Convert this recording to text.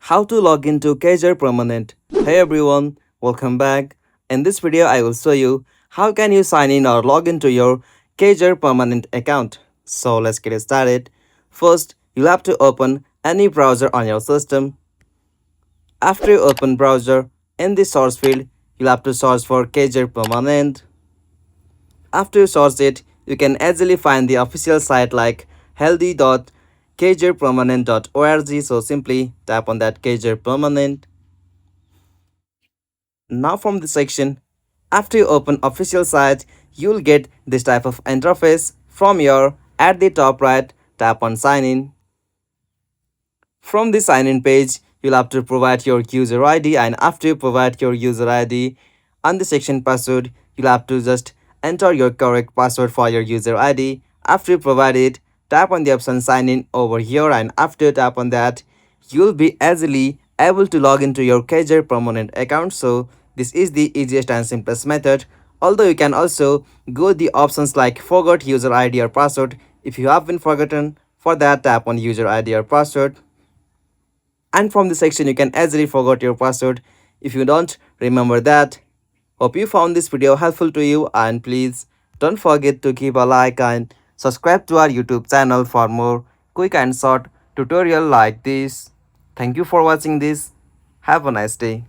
How to log into Kaiser Permanente. Hey everyone, welcome back. In this video, I will show you how can you sign in or log into your Kaiser Permanente account. So let's get started. First, you'll have to open any browser on your system. After you open browser, in the source field, you'll have to search for Kaiser Permanente. After you search it, you can easily find the official site like healthy.kaiserpermanente.org. So simply tap on that Kaiser Permanente. Now from the section, after you open official site, you'll get this type of interface. From your at the top right, tap on sign in. From the sign in page, you'll have to provide your user ID, and after you provide your user ID on the section password, you'll have to just enter your correct password for your user ID. After you provide it, tap on the option sign in over here, and after you tap on that, you'll be easily able to log into your Kaiser Permanente account. So this is the easiest and simplest method. Although you can also go the options like forgot user ID or password. If you have been forgotten, for that tap on user ID or password, and from the section you can easily forget your password if you don't remember that. Hope you found this video helpful to you, and please don't forget to keep a like and subscribe to our YouTube channel for more quick and short tutorial like this. Thank you for watching this. Have a nice day.